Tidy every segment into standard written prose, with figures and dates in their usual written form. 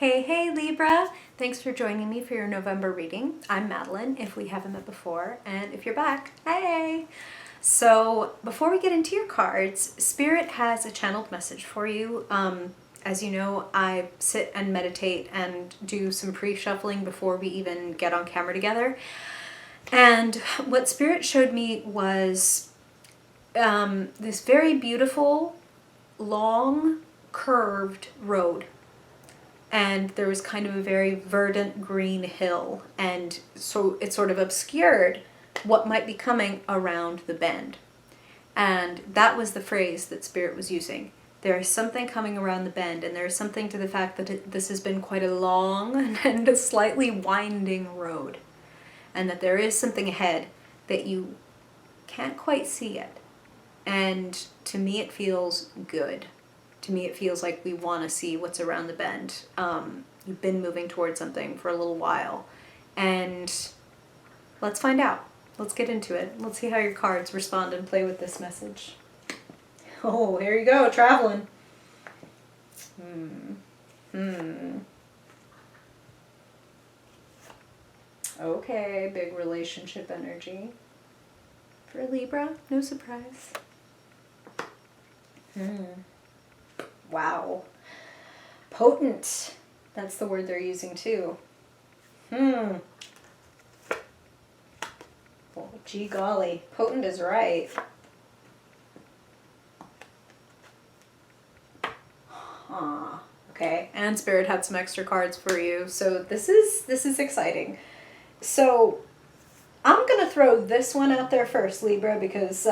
Hey Libra! Thanks for joining me for your November reading. I'm Madeline, if we haven't met before, and if you're back, hey! So before we get into your cards, Spirit has a channeled message for you. As you know, I sit and meditate and do some pre-shuffling before we even get on camera together. And what Spirit showed me was this very beautiful, long, curved road. And there was kind of a very verdant green hill, and so it sort of obscured what might be coming around the bend. And that was the phrase that Spirit was using. There is something coming around the bend, and there is something to the fact that this has been quite a long and a slightly winding road, and that there is something ahead that you can't quite see yet. And to me it feels good. To me, it feels like we want to see what's around the bend. You've been moving towards something for a little while. And let's find out. Let's get into it. Let's see how your cards respond and play with this message. Oh, here you go, traveling. Okay, big relationship energy. For Libra, no surprise. Wow. Potent. That's the word they're using too. Oh, gee golly. Potent is right. Okay. And Spirit had some extra cards for you. So this is exciting. So I'm going to throw this one out there first, Libra, because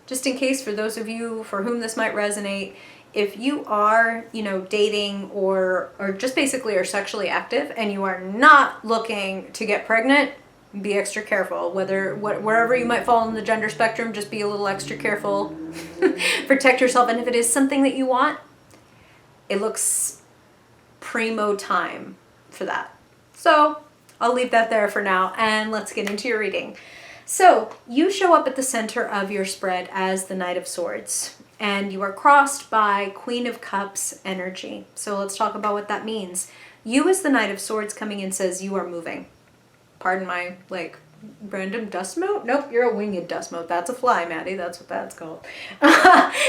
just in case for those of you for whom this might resonate, if you are, dating or just basically are sexually active and you are not looking to get pregnant, be extra careful. Wherever you might fall in the gender spectrum, just be a little extra careful. Protect yourself. And if it is something that you want, it looks primo time for that. So I'll leave that there for now, and let's get into your reading. So you show up at the center of your spread as the Knight of Swords, and you are crossed by Queen of Cups energy. So let's talk about what that means. You as the Knight of Swords coming in says you are moving. Pardon my, random dust mote? Nope, you're a winged dust mote. That's a fly, Maddie. That's what that's called.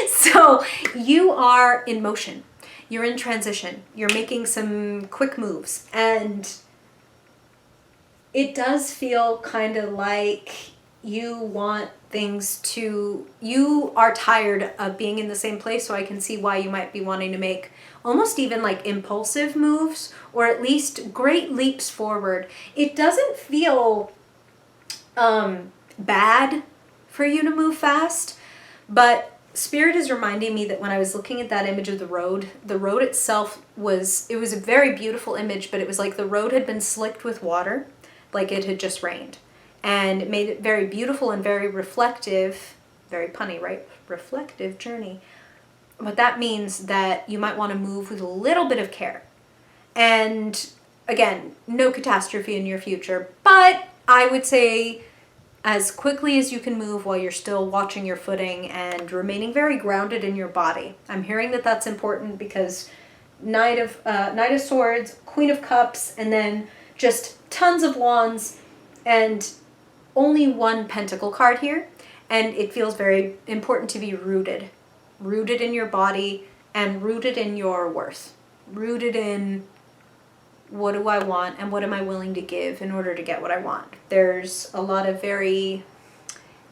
So you are in motion. You're in transition. You're making some quick moves. And it does feel kind of like you want things to, you are tired of being in the same place, so I can see why you might be wanting to make almost even like impulsive moves, or at least great leaps forward. It doesn't feel bad for you to move fast, but Spirit is reminding me that when I was looking at that image of the road itself it was a very beautiful image, but it was like the road had been slicked with water, like it had just rained. And it made it very beautiful and very reflective, very punny, right? Reflective journey. But that means that you might want to move with a little bit of care. And again, no catastrophe in your future, but I would say as quickly as you can move while you're still watching your footing and remaining very grounded in your body. I'm hearing that that's important because Knight of Swords, Queen of Cups, and then just tons of wands and only one pentacle card here, and it feels very important to be rooted in your body and rooted in your worth, rooted in what do I want and what am I willing to give in order to get what I want. There's a lot of very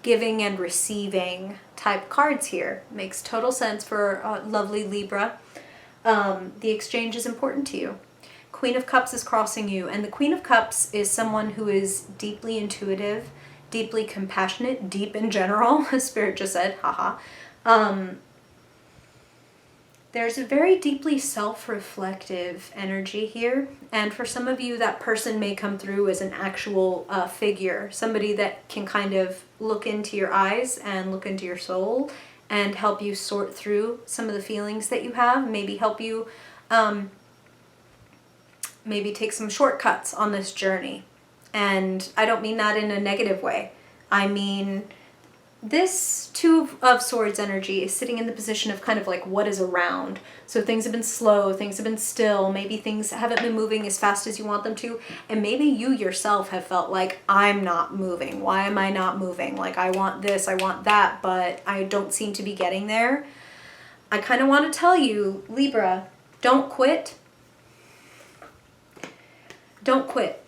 giving and receiving type cards here. Makes total sense for lovely Libra. The exchange is important to you. Queen of Cups is crossing you, and the Queen of Cups is someone who is deeply intuitive, deeply compassionate, deep in general, as Spirit just said, haha. There's a very deeply self-reflective energy here, and for some of you that person may come through as an actual figure, somebody that can kind of look into your eyes and look into your soul and help you sort through some of the feelings that you have, maybe help you maybe take some shortcuts on this journey. And I don't mean that in a negative way. I mean This Two of Swords energy is sitting in the position of kind of like what is around. So things have been slow, things have been still, maybe things haven't been moving as fast as you want them to, and maybe you yourself have felt like, I'm not moving. Why am I not moving? Like, I want this, I want that, but I don't seem to be getting there. I kind of want to tell you, Libra, don't quit. Don't quit.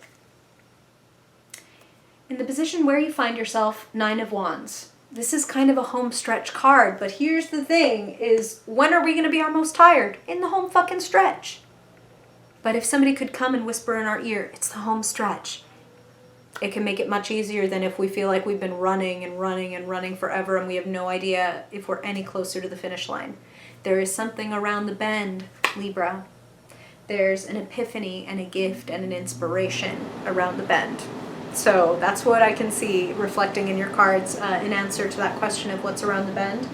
In the position where you find yourself, Nine of Wands. This is kind of a home stretch card, but here's the thing is, when are we going to be our most tired? In the home fucking stretch. But if somebody could come and whisper in our ear, it's the home stretch, it can make it much easier than if we feel like we've been running and running and running forever and we have no idea if we're any closer to the finish line. There is something around the bend, Libra. There's an epiphany and a gift and an inspiration around the bend. So that's what I can see reflecting in your cards in answer to that question of what's around the bend.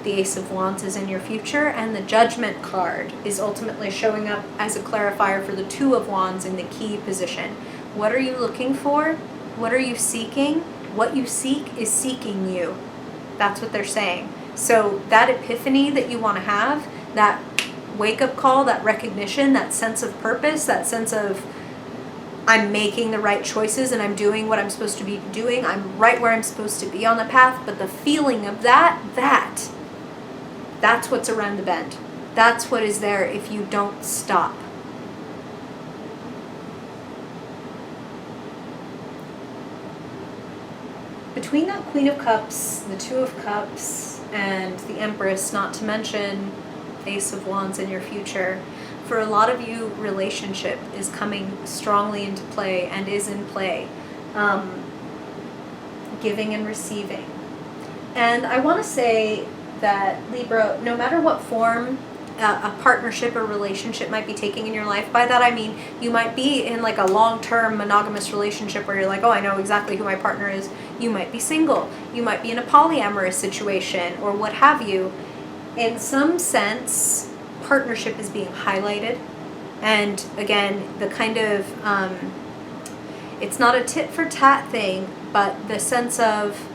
The Ace of Wands is in your future, and the Judgment card is ultimately showing up as a clarifier for the Two of Wands in the key position. What are you looking for? What are you seeking? What you seek is seeking you. That's what they're saying. So that epiphany that you want to have, that wake-up call, that recognition, that sense of purpose, that sense of I'm making the right choices and I'm doing what I'm supposed to be doing. I'm right where I'm supposed to be on the path. But the feeling of that's what's around the bend. That's what is there if you don't stop. Between that Queen of Cups, the Two of Cups, and the Empress, not to mention Ace of Wands in your future, for a lot of you, relationship is coming strongly into play and is in play. Giving and receiving. And I want to say that, Libra, no matter what form a partnership or relationship might be taking in your life, by that I mean you might be in like a long-term monogamous relationship where you're like, oh, I know exactly who my partner is. You might be single. You might be in a polyamorous situation or what have you. In some sense, partnership is being highlighted, and again, the kind of it's not a tit for tat thing, but the sense of,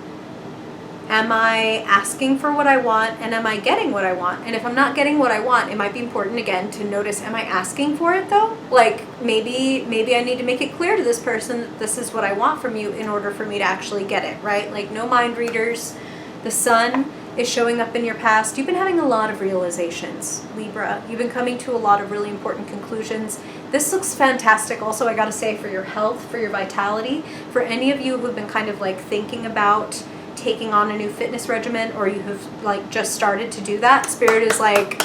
am I asking for what I want and am I getting what I want? And if I'm not getting what I want, it might be important again to notice, am I asking for it though? Like maybe I need to make it clear to this person that this is what I want from you in order for me to actually get it, right? Like, no mind readers. The Sun is showing up in your past. You've been having a lot of realizations, Libra. You've been coming to a lot of really important conclusions. This looks fantastic also, I gotta say, for your health, for your vitality. For any of you who've been kind of like thinking about taking on a new fitness regimen, or you have like just started to do that, Spirit is like,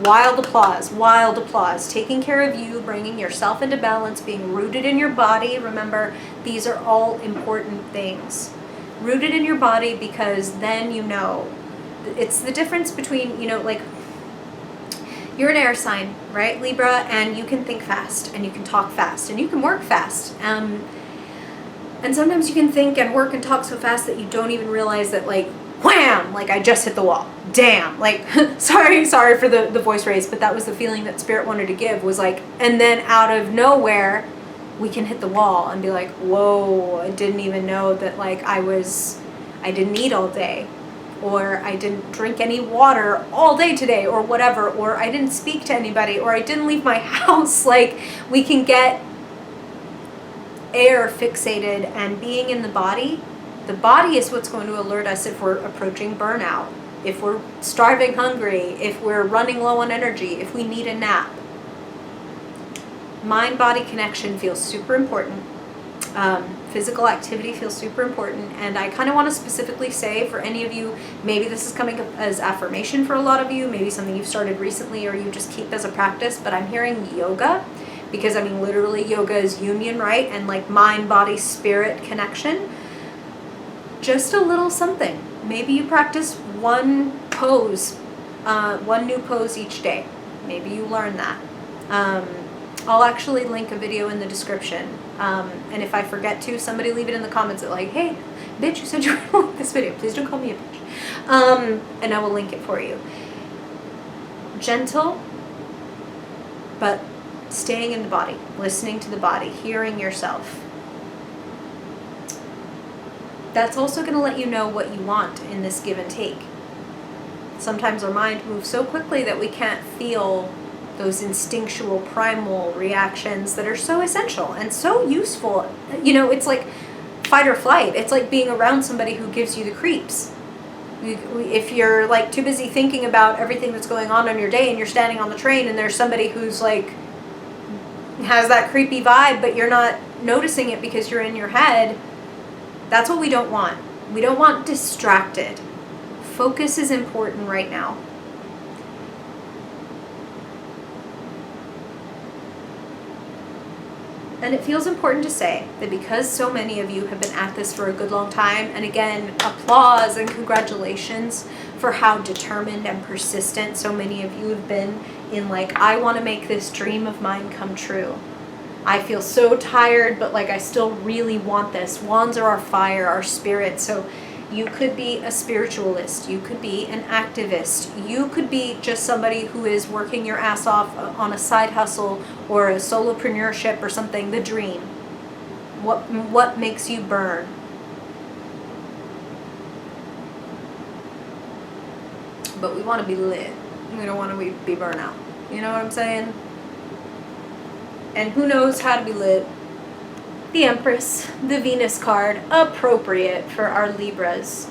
wild applause. Taking care of you, bringing yourself into balance, being rooted in your body. Remember, these are all important things. Rooted in your body, because then you know, it's the difference between, you know, like, you're an air sign, right, Libra, and you can think fast, and you can talk fast, and you can work fast. And sometimes you can think and work and talk so fast that you don't even realize that, like, wham, like I just hit the wall. Damn, like, sorry for the voice raise, but that was the feeling that Spirit wanted to give, was like, and then out of nowhere, we can hit the wall and be like, whoa, I didn't even know that, like, I didn't eat all day, or I didn't drink any water all day today, or whatever, or I didn't speak to anybody, or I didn't leave my house. Like, we can get air fixated, and being in the body is what's going to alert us if we're approaching burnout, if we're starving hungry, if we're running low on energy, if we need a nap. Mind-body connection feels super important. Physical activity feels super important. And I kind of want to specifically say, for any of you, maybe this is coming up as affirmation for a lot of you, maybe something you've started recently or you just keep as a practice, but I'm hearing yoga, because I mean, literally yoga is union, right? And like mind, body, spirit connection. Just a little something. Maybe you practice one pose, one new pose each day. Maybe you learn that. I'll actually link a video in the description. And if I forget to, somebody leave it in the comments that like, hey, bitch, you said you were going to link this video. Please don't call me a bitch. And I will link it for you. Gentle, but staying in the body, listening to the body, hearing yourself. That's also going to let you know what you want in this give and take. Sometimes our mind moves so quickly that we can't feel those instinctual, primal reactions that are so essential and so useful. You know, it's like fight or flight. It's like being around somebody who gives you the creeps. If you're like too busy thinking about everything that's going on in your day and you're standing on the train and there's somebody who's like has that creepy vibe, but you're not noticing it because you're in your head, that's what we don't want. We don't want distracted. Focus is important right now. And it feels important to say that because so many of you have been at this for a good long time, and again, applause and congratulations for how determined and persistent so many of you have been in like, I want to make this dream of mine come true. I feel so tired, but like I still really want this. Wands are our fire, our spirit. So you could be a spiritualist. You could be an activist. You could be just somebody who is working your ass off on a side hustle or a solopreneurship or something. The dream. What makes you burn? But we want to be lit. We don't want to be burnt out. You know what I'm saying? And who knows how to be lit? The Empress, the Venus card, appropriate for our Libras.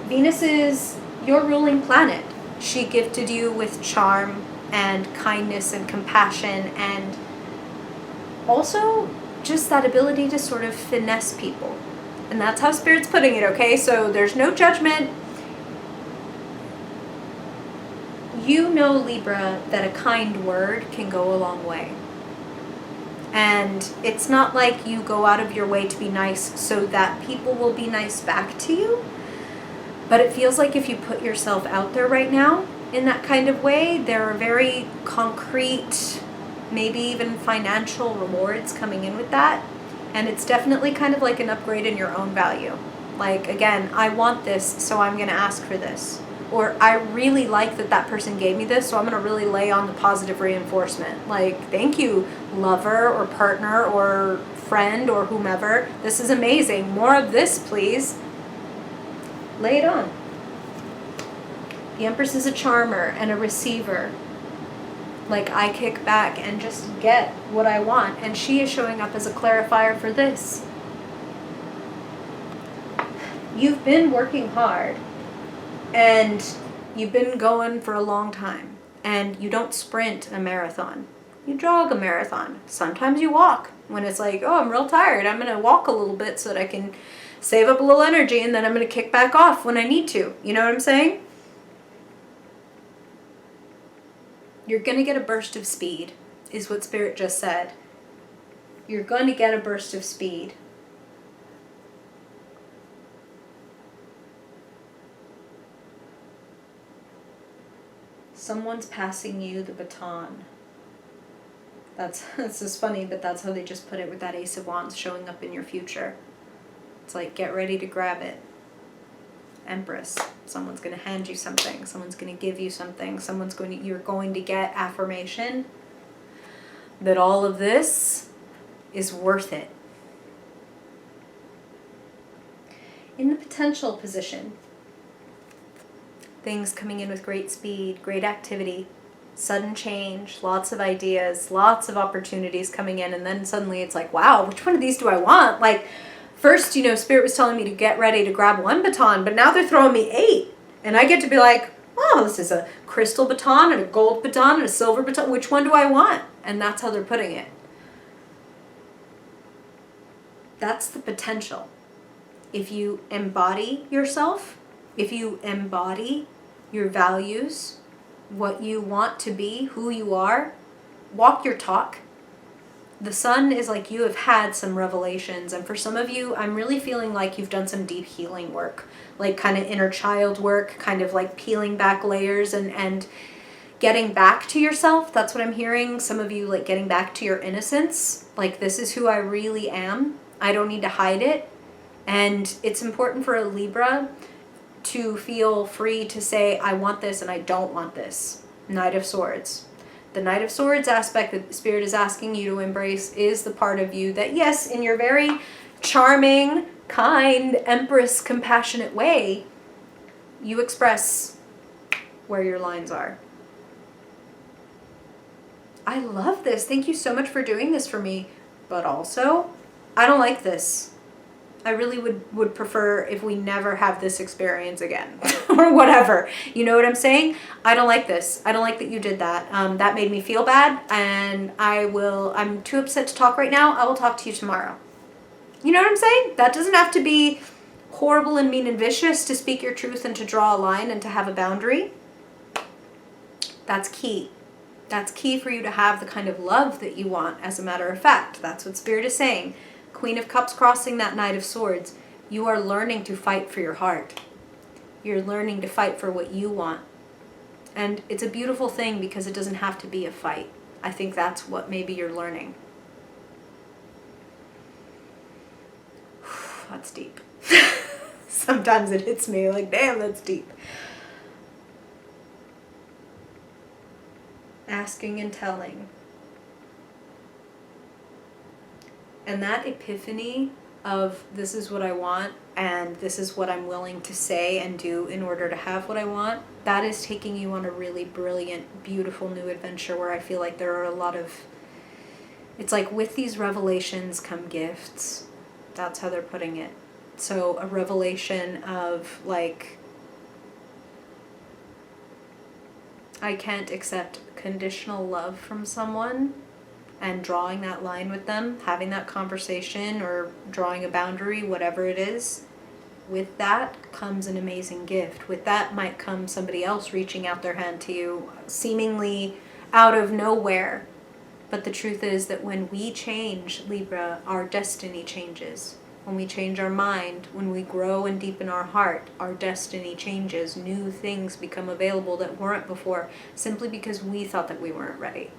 Venus is your ruling planet. She gifted you with charm and kindness and compassion and also just that ability to sort of finesse people. And that's how Spirit's putting it, okay? So there's no judgment. You know, Libra, that a kind word can go a long way. And it's not like you go out of your way to be nice so that people will be nice back to you. But it feels like if you put yourself out there right now in that kind of way, there are very concrete, maybe even financial rewards coming in with that. And it's definitely kind of like an upgrade in your own value. Like, again, I want this, so I'm going to ask for this. Or I really like that person gave me this, so I'm going to really lay on the positive reinforcement. Like, thank you, lover or partner or friend or whomever. This is amazing. More of this, please. Lay it on. The Empress is a charmer and a receiver. Like, I kick back and just get what I want. And she is showing up as a clarifier for this. You've been working hard. And you've been going for a long time. And you don't sprint a marathon. You jog a marathon. Sometimes you walk. When it's like, oh, I'm real tired. I'm going to walk a little bit so that I can save up a little energy. And then I'm going to kick back off when I need to. You know what I'm saying? You're going to get a burst of speed, is what Spirit just said. You're going to get a burst of speed. Someone's passing you the baton. That's just funny, but that's how they just put it with that Ace of Wands showing up in your future. It's like, get ready to grab it. Empress. Someone's going to hand you something. Someone's going to give you something. You're going to get affirmation that all of this is worth it. In the potential position, things coming in with great speed, great activity, sudden change, lots of ideas, lots of opportunities coming in, and then suddenly it's like, wow, which one of these do I want? Like, first, Spirit was telling me to get ready to grab one baton, but now they're throwing me 8. And I get to be like, oh, this is a crystal baton and a gold baton and a silver baton. Which one do I want? And that's how they're putting it. That's the potential. If you embody yourself, if you embody your values, what you want to be, who you are, walk your talk. The Sun is like you have had some revelations. And for some of you, I'm really feeling like you've done some deep healing work, like kind of inner child work, kind of like peeling back layers and getting back to yourself. That's what I'm hearing. Some of you like getting back to your innocence. Like, this is who I really am. I don't need to hide it. And it's important for a Libra to feel free to say, I want this and I don't want this. Knight of Swords. The Knight of Swords aspect that Spirit is asking you to embrace is the part of you that, yes, in your very charming, kind, Empress, compassionate way, you express where your lines are. I love this. Thank you so much for doing this for me. But also, I don't like this. I really would prefer if we never have this experience again or whatever. You know what I'm saying? I don't like this. I don't like that you did that. That made me feel bad, and I'm too upset to talk right now. I will talk to you tomorrow. You know what I'm saying? That doesn't have to be horrible and mean and vicious to speak your truth and to draw a line and to have a boundary. That's key. That's key for you to have the kind of love that you want, as a matter of fact. That's what Spirit is saying. Queen of Cups crossing that Knight of Swords. You are learning to fight for your heart. You're learning to fight for what you want. And it's a beautiful thing because it doesn't have to be a fight. I think that's what maybe you're learning. That's deep. Sometimes it hits me like, damn, that's deep. Asking and telling. And that epiphany of this is what I want and this is what I'm willing to say and do in order to have what I want, that is taking you on a really brilliant, beautiful new adventure where I feel like there are a lot of, it's like with these revelations come gifts. That's how they're putting it. So a revelation of like, I can't accept conditional love from someone, and drawing that line with them, having that conversation or drawing a boundary, whatever it is, with that comes an amazing gift. With that might come somebody else reaching out their hand to you, seemingly out of nowhere. But the truth is that when we change, Libra, our destiny changes. When we change our mind, when we grow and deepen our heart, our destiny changes. New things become available that weren't before, simply because we thought that we weren't ready.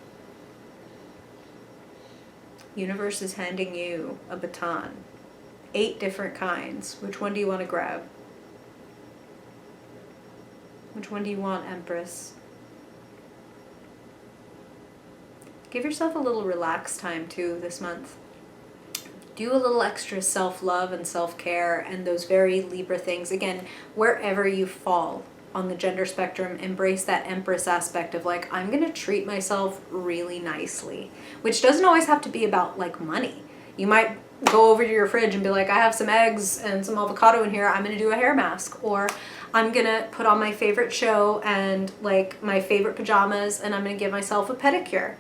Universe is handing you a baton. 8 different kinds. Which one do you want to grab? Which one do you want, Empress? Give yourself a little relax time too this month. Do a little extra self-love and self-care and those very Libra things. Again, wherever you fall on the gender spectrum, embrace that Empress aspect of like, I'm going to treat myself really nicely, which doesn't always have to be about like money. You might go over to your fridge and be like, I have some eggs and some avocado in here. I'm going to do a hair mask, or I'm going to put on my favorite show and like my favorite pajamas and I'm going to give myself a pedicure.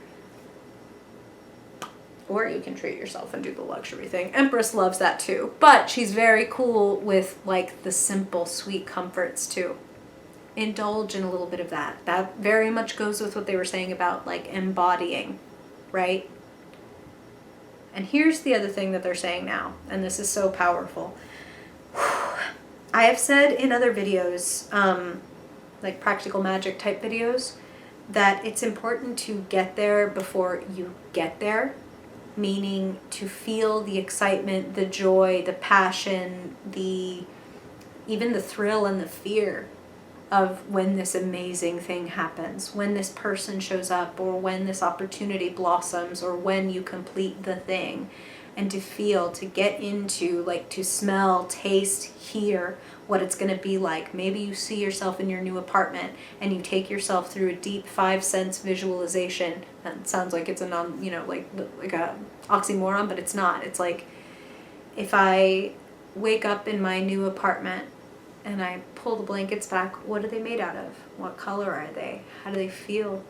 Or you can treat yourself and do the luxury thing. Empress loves that too. But she's very cool with like the simple, sweet comforts too. Indulge in a little bit of that. That very much goes with what they were saying about like embodying, right? And here's the other thing that they're saying now, and this is so powerful. I have said in other videos, like practical magic type videos, that it's important to get there before you get there. Meaning to feel the excitement, the joy, the passion, even the thrill and the fear of when this amazing thing happens, when this person shows up, or when this opportunity blossoms, or when you complete the thing. And to feel, to get into, like to smell, taste, hear what it's going to be like. Maybe you see yourself in your new apartment and you take yourself through a deep 5-sense visualization. That sounds like it's a like a oxymoron, but it's not. It's like, if I wake up in my new apartment and I pull the blankets back, what are they made out of? What color are they? How do they feel?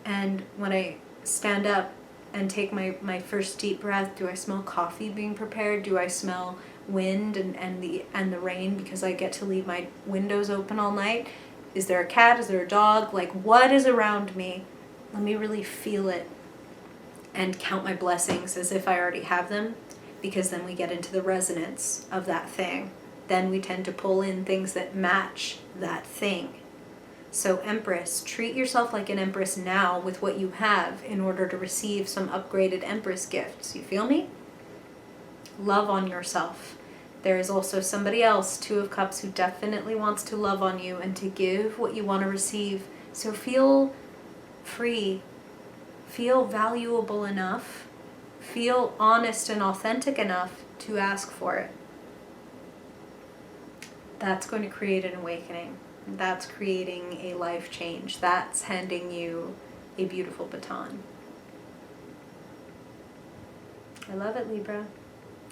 And when I stand up and take my first deep breath, do I smell coffee being prepared? Do I smell wind and the rain because I get to leave my windows open all night? Is there a cat? Is there a dog? Like, what is around me? Let me really feel it and count my blessings as if I already have them, because then we get into the resonance of that thing. Then we tend to pull in things that match that thing. So Empress, treat yourself like an Empress now with what you have in order to receive some upgraded Empress gifts. You feel me? Love on yourself. There is also somebody else, 2 of Cups, who definitely wants to love on you and to give what you want to receive. So feel free. Feel valuable enough. Feel honest and authentic enough to ask for it. that's going to create an awakening. That's creating a life change. That's handing you a beautiful baton. I love it, Libra.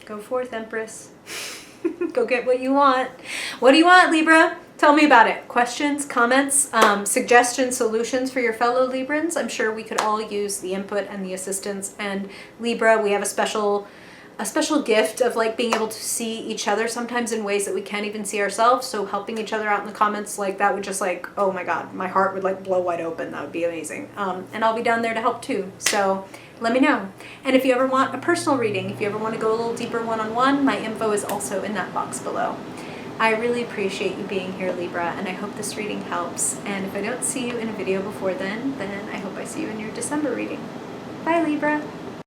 Go forth, Empress. Go get what you want. What do you want, Libra? Tell me about it. Questions, comments, suggestions, solutions for your fellow Librans. I'm sure we could all use the input and the assistance. And Libra, we have a special gift of like being able to see each other sometimes in ways that we can't even see ourselves. So helping each other out in the comments, like that would just like, oh my God, my heart would like blow wide open. That would be amazing. And I'll be down there to help too. So let me know. And if you ever want a personal reading, if you ever want to go a little deeper one-on-one, my info is also in that box below. I really appreciate you being here, Libra, and I hope this reading helps. And if I don't see you in a video before then I hope I see you in your December reading. Bye, Libra.